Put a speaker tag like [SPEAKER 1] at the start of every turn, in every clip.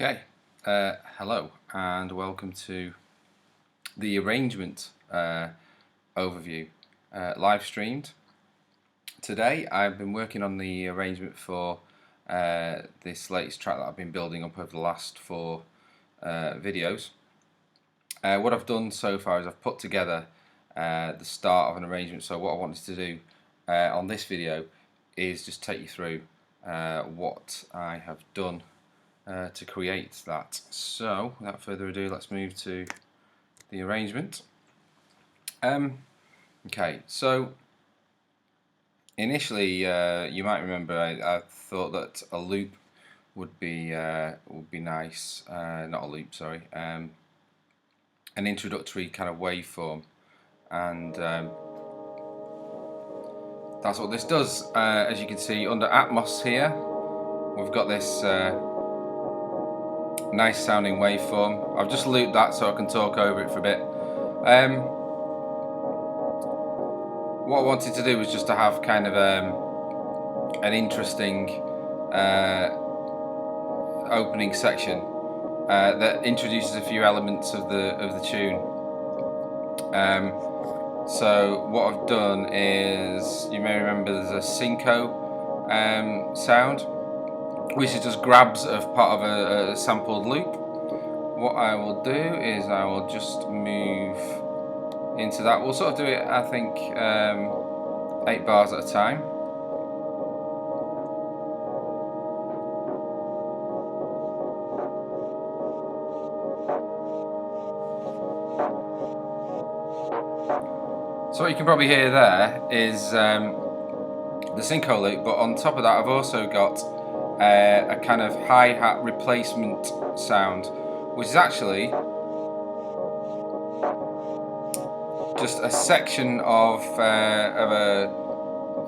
[SPEAKER 1] Okay, hello and welcome to the arrangement overview live streamed. Today I've been working on the arrangement for this latest track that I've been building up over the last four videos. What I've done so far is I've put together the start of an arrangement, so what I wanted to do on this video is just take you through what I have done to create that. So without further ado, let's move to the arrangement. Okay, so initially you might remember I thought that a loop would be nice. Not a loop, sorry. An introductory kind of waveform, and that's what this does. As you can see under Atmos here, we've got this nice sounding waveform. I've just looped that so I can talk over it for a bit. What I wanted to do was just to have kind of an interesting opening section that introduces a few elements of the tune. So what I've done is, you may remember there's a synco sound, which is just grabs of part of a sampled loop. What I will do is I will just move into that. We'll sort of do it, I think, 8 bars at a time. So what you can probably hear there is the synco loop, but on top of that I've also got a kind of hi-hat replacement sound, which is actually just a section of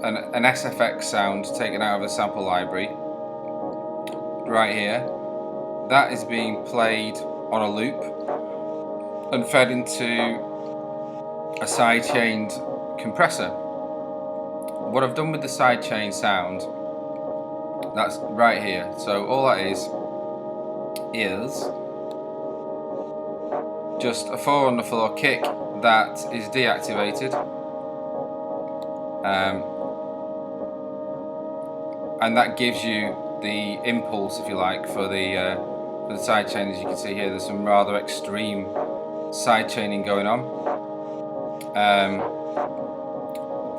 [SPEAKER 1] an SFX sound taken out of a sample library right here. That is being played on a loop and fed into a sidechained compressor. What I've done with the sidechain sound, that's right here. So all that is just a 4 on the floor kick that is deactivated, and that gives you the impulse, if you like, for the sidechain. As you can see here, there's some rather extreme sidechaining going on.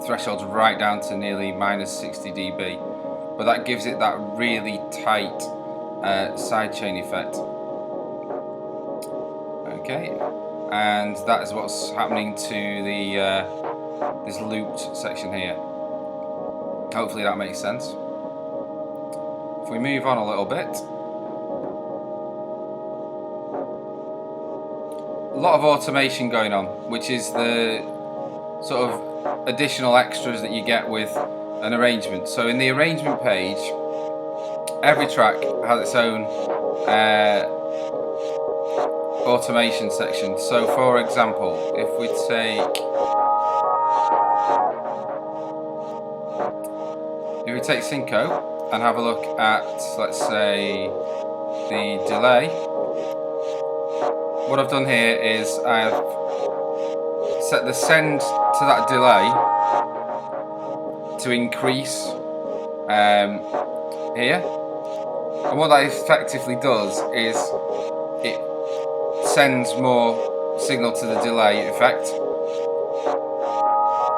[SPEAKER 1] Threshold's right down to nearly -60 dB, but that gives it that really tight sidechain effect. Okay, and that is what's happening to the this looped section here. Hopefully that makes sense. If we move on a little bit, a lot of automation going on, which is the sort of additional extras that you get with an arrangement. So in the arrangement page, every track has its own automation section. So for example, if we take synco and have a look at, let's say, the delay, what I've done here is I've set the send to that delay to increase here, and what that effectively does is it sends more signal to the delay effect.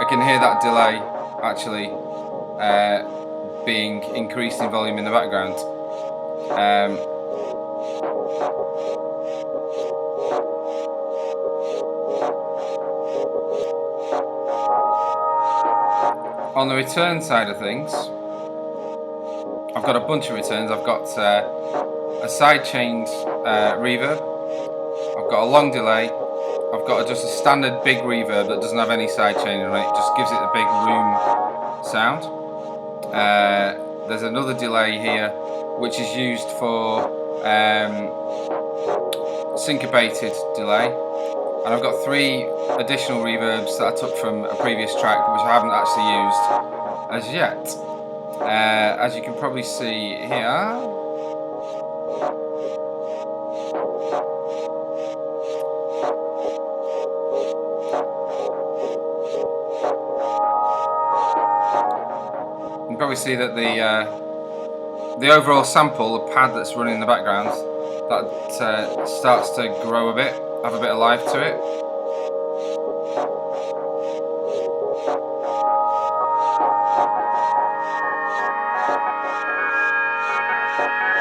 [SPEAKER 1] I can hear that delay actually being increased in volume in the background. On the return side of things, I've got a bunch of returns. I've got a sidechained reverb, I've got a long delay, I've got just a standard big reverb that doesn't have any sidechaining on it, it just gives it a big room sound. There's another delay here which is used for syncopated delay, and I've got 3 additional reverbs that I took from a previous track which I haven't actually used as yet. As you can probably see here, obviously that the overall sample, the pad that's running in the background, that starts to grow a bit, have a bit of life to it.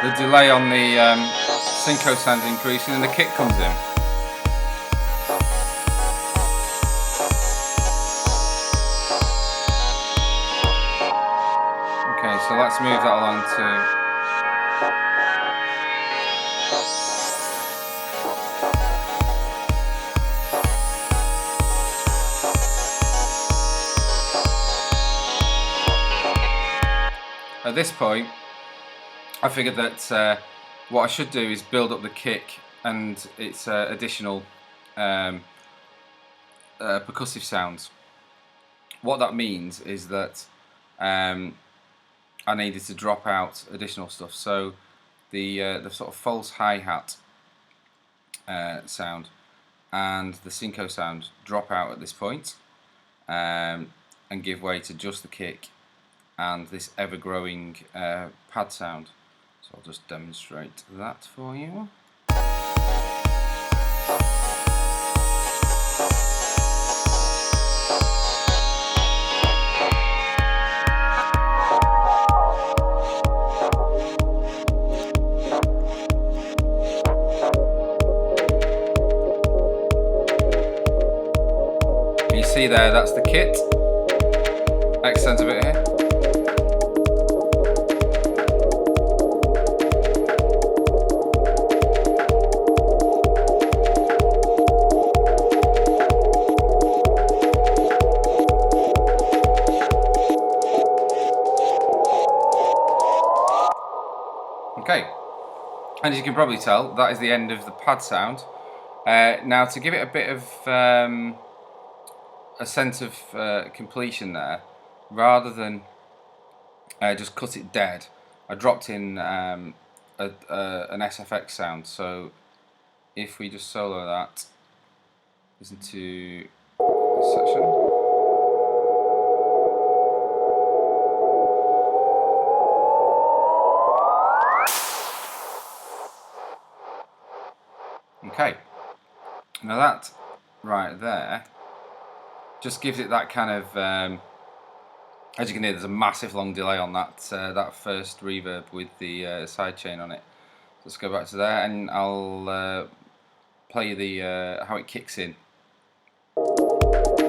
[SPEAKER 1] The delay on the synco sound's increasing and the kick comes in. Okay, so let's move that along to... At this point, I figured that what I should do is build up the kick and its additional percussive sounds. What that means is that I needed to drop out additional stuff. So the sort of false hi-hat sound and the synco sound drop out at this point, and give way to just the kick and this ever-growing pad sound. So I'll just demonstrate that for you. You see there, that's the kit. Accent a bit here. Okay, and as you can probably tell, that is the end of the pad sound. Now, to give it a bit of a sense of completion there, rather than just cut it dead, I dropped in an SFX sound. So if we just solo that, listen to this section. Okay, now that right there just gives it that kind of, as you can hear, there's a massive long delay on that that first reverb with the sidechain on it. So let's go back to there and I'll play you the how it kicks in. Oh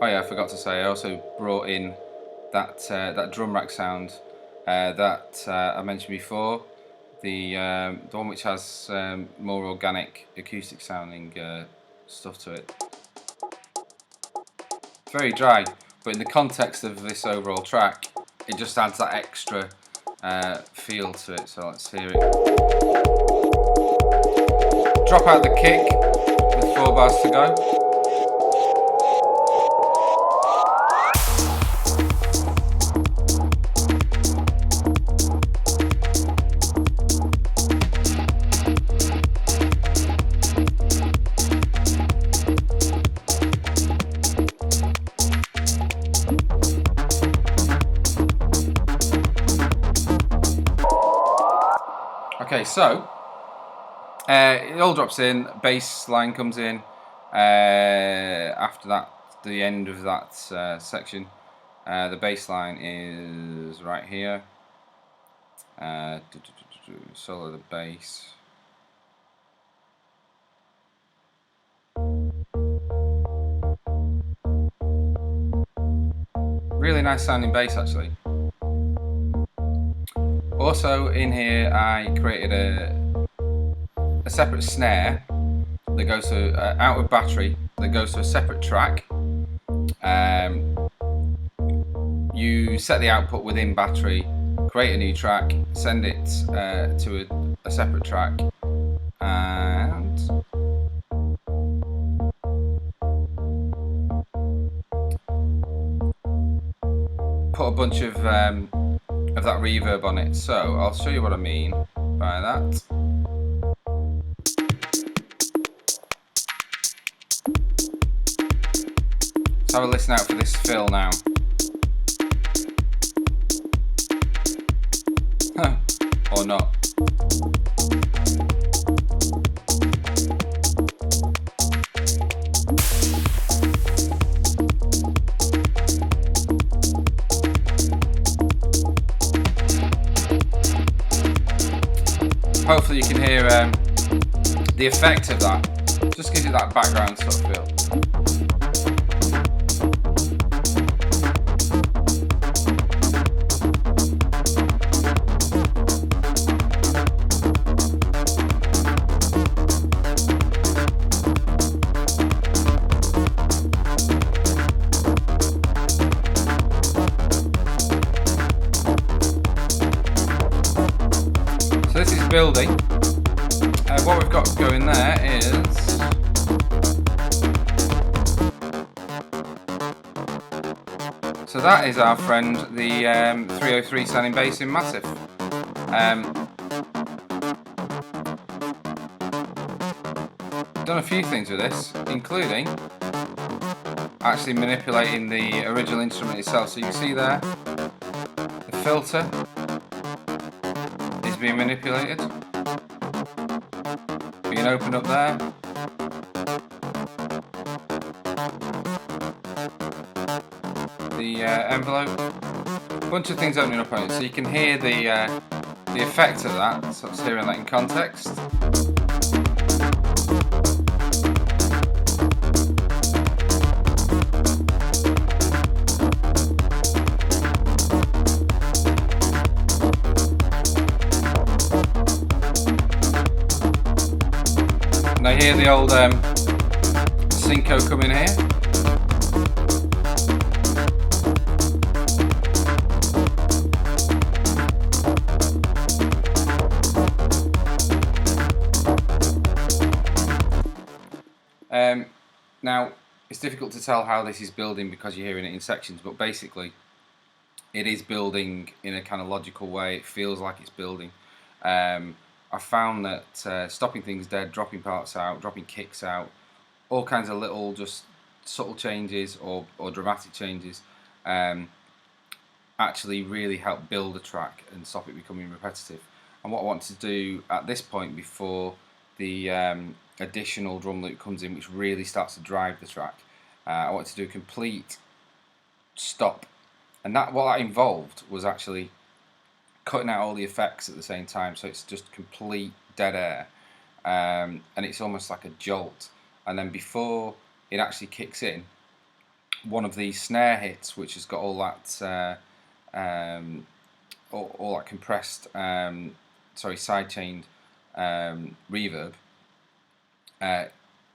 [SPEAKER 1] yeah, I forgot to say, I also brought in that that drum rack sound that I mentioned before. The one which has more organic acoustic sounding stuff to it. It's very dry, but in the context of this overall track, it just adds that extra feel to it. So let's hear it. Drop out the kick with 4 bars to go. Okay, so it all drops in, bass line comes in after that, the end of that section. The bass line is right here. Solo the bass. Really nice sounding bass actually. Also in here I created a separate snare that goes to out of battery, that goes to a separate track. You set the output within battery, create a new track, send it to a separate track, and put a bunch of that reverb on it. So I'll show you what I mean by that. Let's have a listen out for this fill now. or not. Hopefully you can hear the effect of that. Just gives you that background sort of feel. So this is building. What we've got going there is so that is our friend the 303 sounding bass in Massive. Done a few things with this, including actually manipulating the original instrument itself. So you can see there the filter is being manipulated. We can open up there. The envelope. A bunch of things opening up on it, so you can hear the effect of that. So it's hearing that in context. And I hear the old Synco coming here. Now, it's difficult to tell how this is building because you're hearing it in sections, but basically it is building in a kind of logical way. It feels like it's building. I found that stopping things dead, dropping parts out, dropping kicks out, all kinds of little just subtle changes or dramatic changes actually really help build a track and stop it becoming repetitive. And what I want to do at this point before the additional drum loop comes in, which really starts to drive the track, I want to do a complete stop, and what that involved was actually cutting out all the effects at the same time, so it's just complete dead air, and it's almost like a jolt. And then before it actually kicks in, one of these snare hits, which has got all that all that compressed side-chained reverb,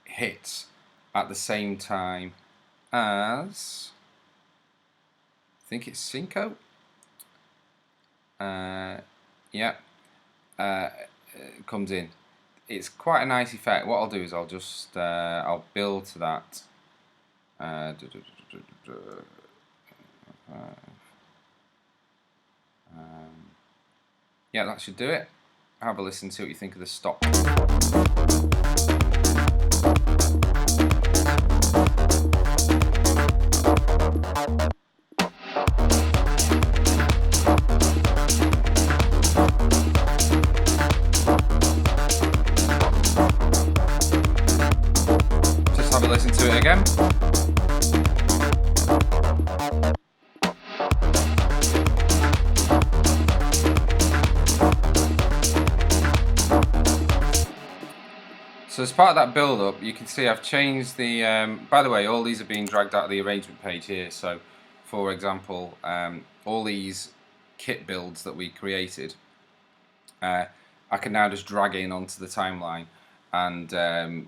[SPEAKER 1] hits at the same time as, I think it's Synco. Comes in. It's quite a nice effect. What I'll do is I'll just I'll build to that. Yeah, that should do it. Have a listen, see what you think of the stop. Just have a listen to it again. So as part of that build up, you can see I've changed the, by the way, all these are being dragged out of the arrangement page here. So for example, all these kit builds that we created, I can now just drag in onto the timeline, and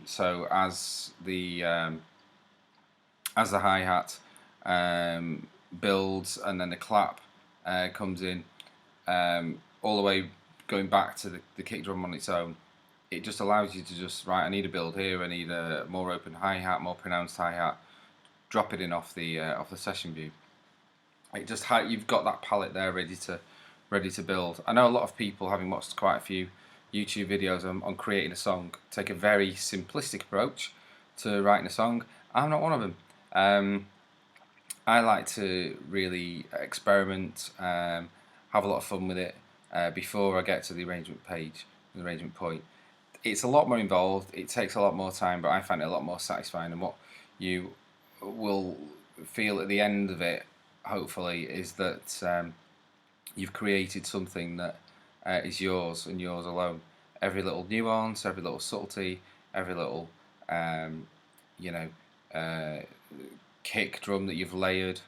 [SPEAKER 1] so as the hi-hat builds and then the clap comes in, all the way going back to the kick drum on its own, it just allows you to just, right, I need a build here, I need a more open hi-hat, more pronounced hi-hat, drop it in off the session view. It just you've got that palette there ready to build. I know a lot of people, having watched quite a few YouTube videos on creating a song, take a very simplistic approach to writing a song. I'm not one of them. I like to really experiment, have a lot of fun with it, before I get to the arrangement page, the arrangement point. It's a lot more involved, it takes a lot more time, but I find it a lot more satisfying, and what you will feel at the end of it, hopefully, is that you've created something that is yours and yours alone. Every little nuance, every little subtlety, every little kick drum that you've layered,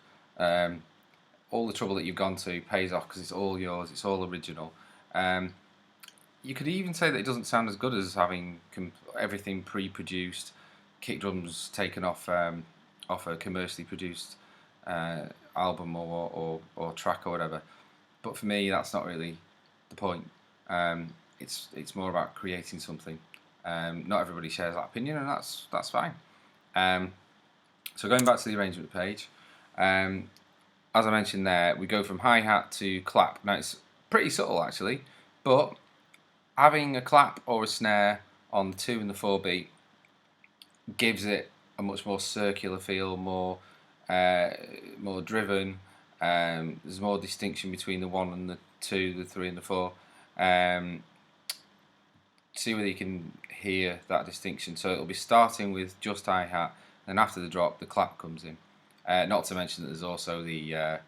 [SPEAKER 1] all the trouble that you've gone to pays off because it's all yours, it's all original. You could even say that it doesn't sound as good as having everything pre-produced, kick drums taken off a commercially produced album or track or whatever. But for me, that's not really the point. It's more about creating something. Not everybody shares that opinion, and that's fine. So going back to the arrangement page, as I mentioned there, we go from hi-hat to clap. Now it's pretty subtle actually, but having a clap or a snare on the 2 and the 4 beat gives it a much more circular feel, more driven. There's more distinction between the 1 and the 2, the 3 and the 4. See whether you can hear that distinction. So it'll be starting with just hi-hat, and after the drop, the clap comes in. Not to mention that there's also the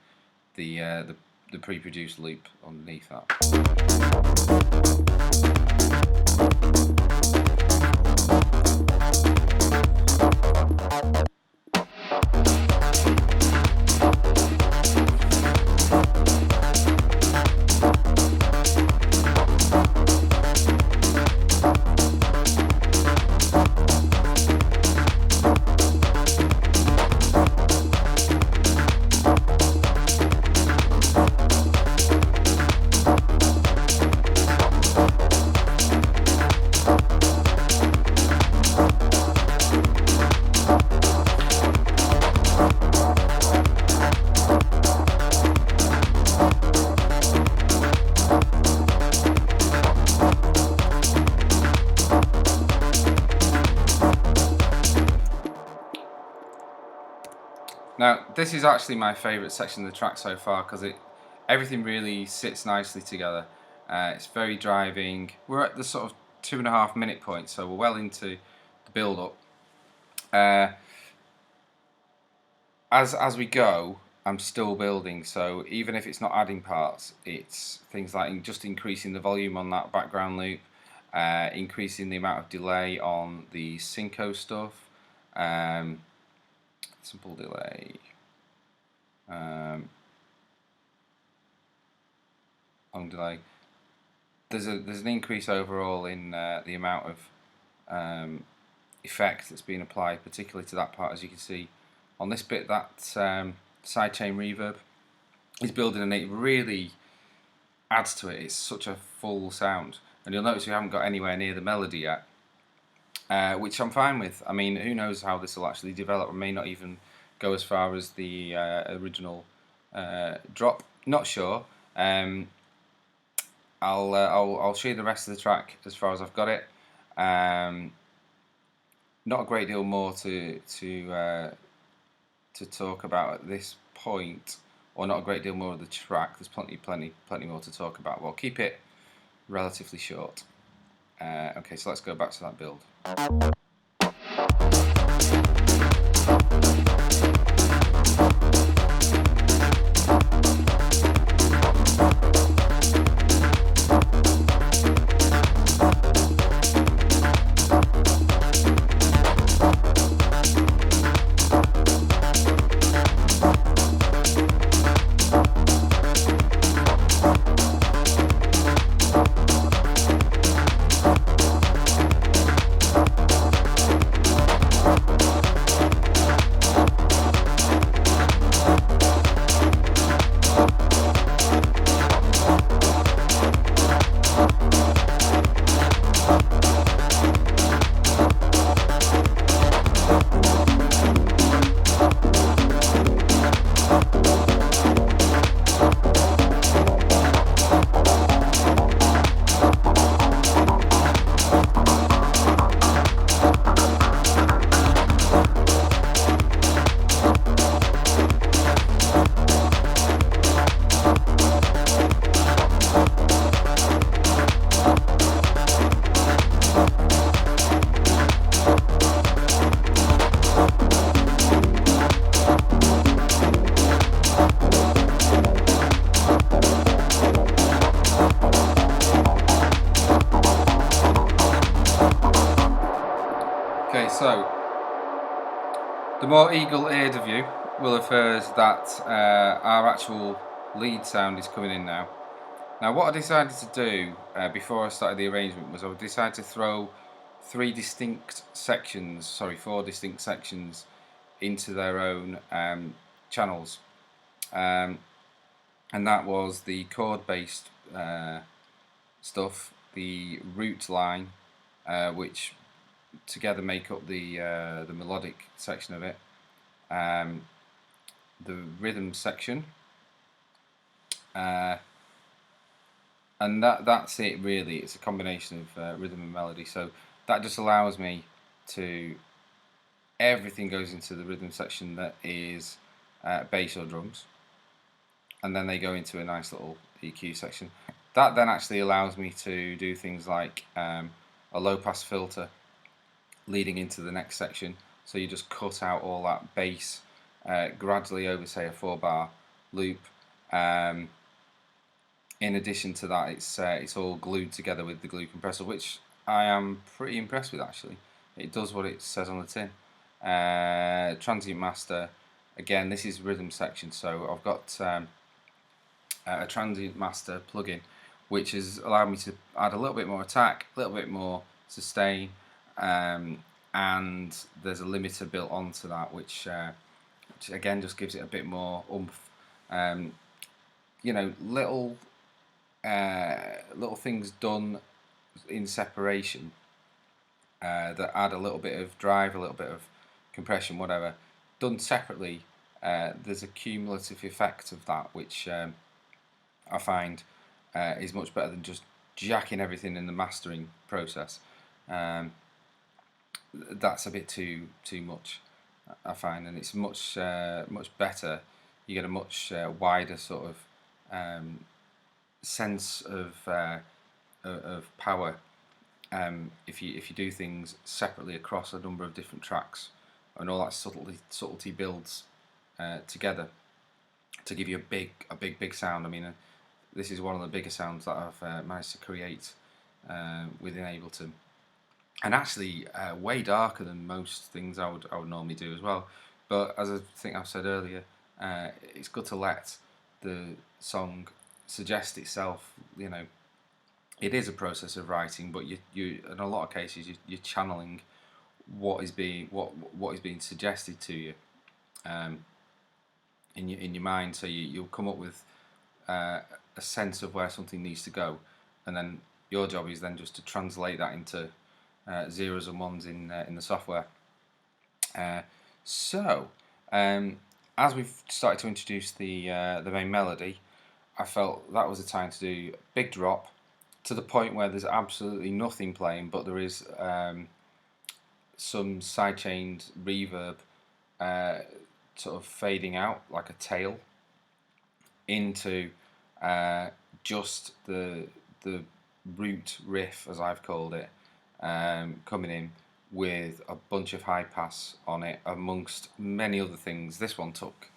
[SPEAKER 1] pre-produced loop underneath that. Now, this is actually my favourite section of the track so far because everything really sits nicely together. It's very driving. We're at the sort of 2.5 minute point, so we're well into the build-up. As we go, I'm still building, so even if it's not adding parts, it's things like just increasing the volume on that background loop, increasing the amount of delay on the synco stuff, simple delay, long delay. There's an increase overall in the amount of effect that's being applied, particularly to that part. As you can see on this bit, that sidechain reverb is building, and it really adds to it. It's such a full sound, and you'll notice we haven't got anywhere near the melody yet, which I'm fine with. I mean, who knows how this will actually develop? I may not even go as far as the original drop. Not sure. I'll show you the rest of the track as far as I've got it. Not a great deal more to talk about at this point, or not a great deal more of the track. There's plenty more to talk about. Well, keep it relatively short. Okay, so let's go back to that build. The more eagle-eared of you will have heard that our actual lead sound is coming in now. Now, what I decided to do before I started the arrangement was I decided to throw four distinct sections into their own channels, and that was the chord-based stuff, the root line, which together make up the melodic section of it, the rhythm section, and that's it really. It's a combination of rhythm and melody, so that just allows me to, everything goes into the rhythm section that is bass or drums, and then they go into a nice little EQ section. That then actually allows me to do things like a low pass filter leading into the next section, so you just cut out all that bass gradually over, say, a 4-bar loop. In addition to that, it's all glued together with the glue compressor, which I am pretty impressed with actually. It does what it says on the tin. Transient master, again, this is rhythm section, so I've got a transient master plugin which has allowed me to add a little bit more attack, a little bit more sustain, and there's a limiter built onto that, which again just gives it a bit more oomph. You know, little things done in separation that add a little bit of drive, a little bit of compression, whatever. Done separately, there's a cumulative effect of that, which I find is much better than just jacking everything in the mastering process. That's a bit too much, I find, and it's much better. You get a much wider sort of sense of power if you do things separately across a number of different tracks, and all that subtlety builds together to give you a big sound. I mean, this is one of the bigger sounds that I've managed to create within Ableton, and actually way darker than most things I would normally do as well. But as I think I've said earlier, it's good to let the song suggest itself. You know, it is a process of writing, but you in a lot of cases you're channeling what is being suggested to you in your mind. So you'll come up with a sense of where something needs to go, and then your job is then just to translate that into zeros and ones in the software. So as we've started to introduce the main melody, I felt that was the time to do a big drop to the point where there's absolutely nothing playing, but there is some sidechained reverb sort of fading out like a tail into just the root riff, as I've called it, coming in with a bunch of high pass on it, amongst many other things. This one took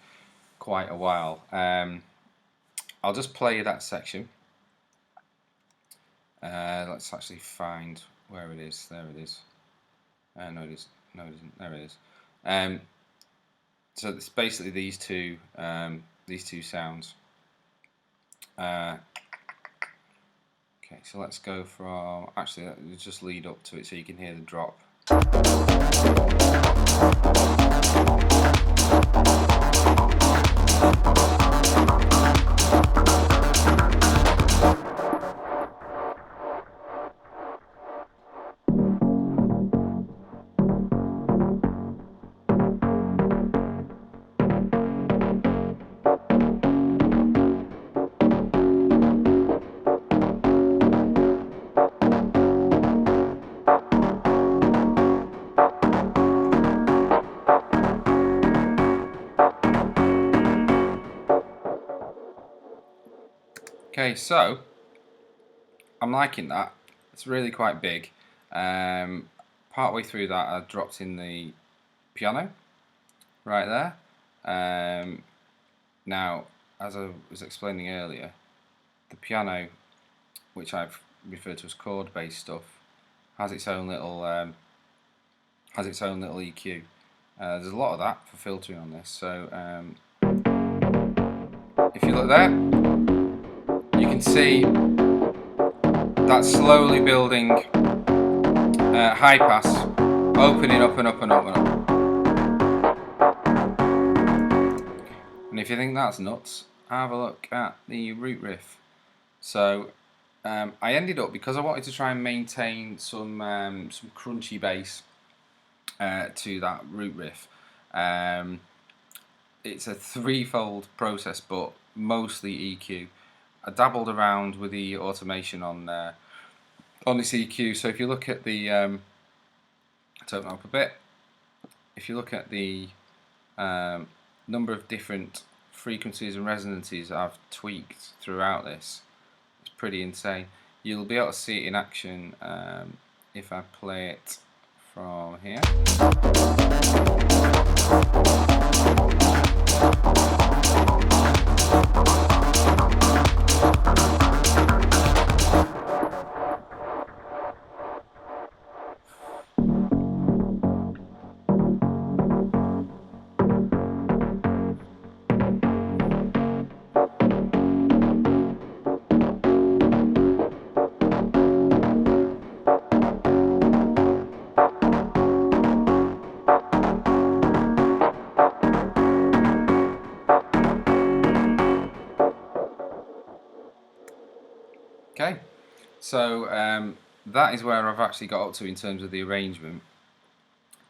[SPEAKER 1] quite a while. I'll just play that section. Let's actually find where it is. There it is. No, it is. No, it isn't. There it is. So it's basically these two sounds. Okay, so let's go from. Actually, let's just lead up to it so you can hear the drop. Okay, so I'm liking that. It's really quite big. Partway through that, I dropped in the piano right there. Now, as I was explaining earlier, the piano, which I've referred to as chord-based stuff, has its own little EQ. There's a lot of that for filtering on this. So if you look there, you can see that slowly building high pass, opening up and up and up and up. And if you think that's nuts, have a look at the root riff. So I ended up, because I wanted to try and maintain some crunchy bass to that root riff. It's a threefold process, but mostly EQ. I dabbled around with the automation on this EQ. So if you look at the, to open up a bit, if you look at the number of different frequencies and resonances I've tweaked throughout this, it's pretty insane. You'll be able to see it in action if I play it from here. Okay, so that is where I've actually got up to in terms of the arrangement.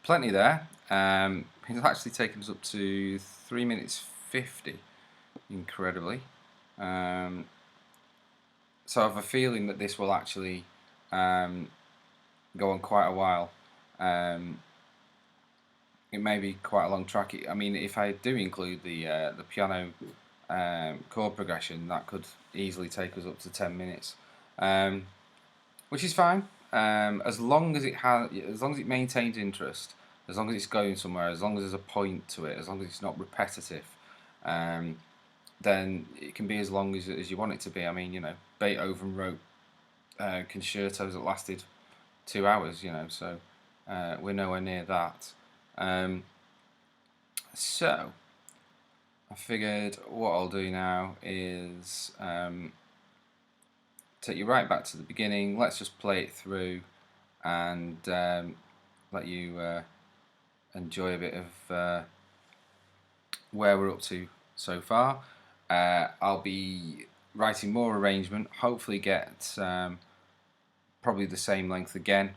[SPEAKER 1] Plenty there. It's actually taken us up to 3 minutes 50, incredibly. So I have a feeling that this will actually go on quite a while. It may be quite a long track. I mean, if I do include the piano chord progression, that could easily take us up to 10 minutes, which is fine, as long as it maintains interest, as long as it's going somewhere, as long as there's a point to it, as long as it's not repetitive, then it can be as long as you want it to be. I mean, you know, Beethoven wrote concertos that lasted 2 hours, you know, so we're nowhere near that. So I figured what I'll do now is take you right back to the beginning. Let's just play it through and let you enjoy a bit of where we're up to so far. I'll be writing more arrangement, hopefully get probably the same length again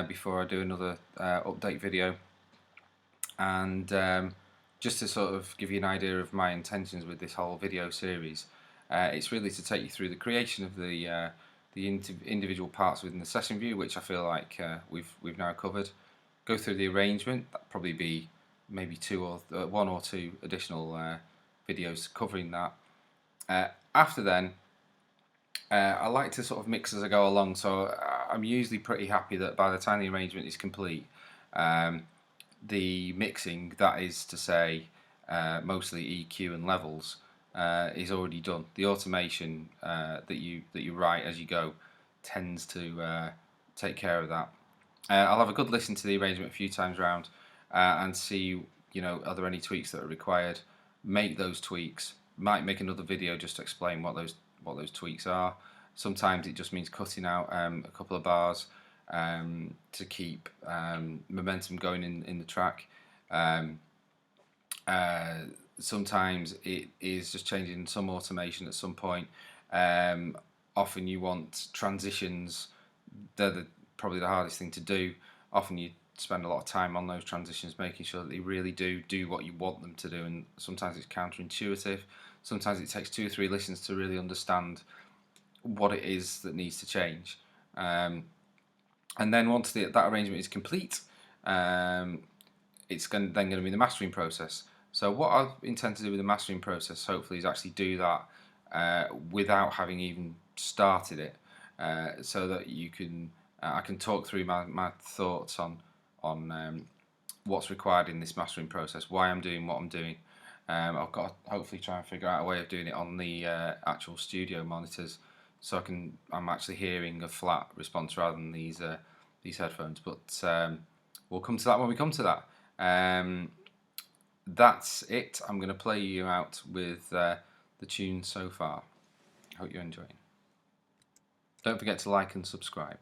[SPEAKER 1] before I do another update video. And just to sort of give you an idea of my intentions with this whole video series, it's really to take you through the creation of the individual parts within the session view, which I feel like we've now covered. Go through the arrangement. That'll probably be maybe one or two additional videos covering that. After then, I like to sort of mix as I go along, so I'm usually pretty happy that by the time the arrangement is complete, the mixing, that is to say mostly EQ and levels, is already done. The automation that you write as you go tends to take care of that. I'll have a good listen to the arrangement a few times round and see, you know, are there any tweaks that are required. Make those tweaks. Might make another video just to explain what those tweaks are. Sometimes it just means cutting out a couple of bars to keep momentum going in the track. Sometimes it is just changing some automation at some point. Often you want transitions. They're probably the hardest thing to do. Often you spend a lot of time on those transitions, making sure that they really do what you want them to do, and sometimes it's counterintuitive. Sometimes it takes 2 or 3 listens to really understand what it is that needs to change. And then once that arrangement is complete, it's then going to be the mastering process. So what I intend to do with the mastering process, hopefully, is actually do that without having even started it, so that you can I can talk through my thoughts on what's required in this mastering process, why I'm doing what I'm doing. I've got to hopefully try and figure out a way of doing it on the actual studio monitors, so I'm actually hearing a flat response rather than these headphones. But we'll come to that when we come to that. That's it. I'm going to play you out with the tune so far. Hope you're enjoying. Don't forget to like and subscribe.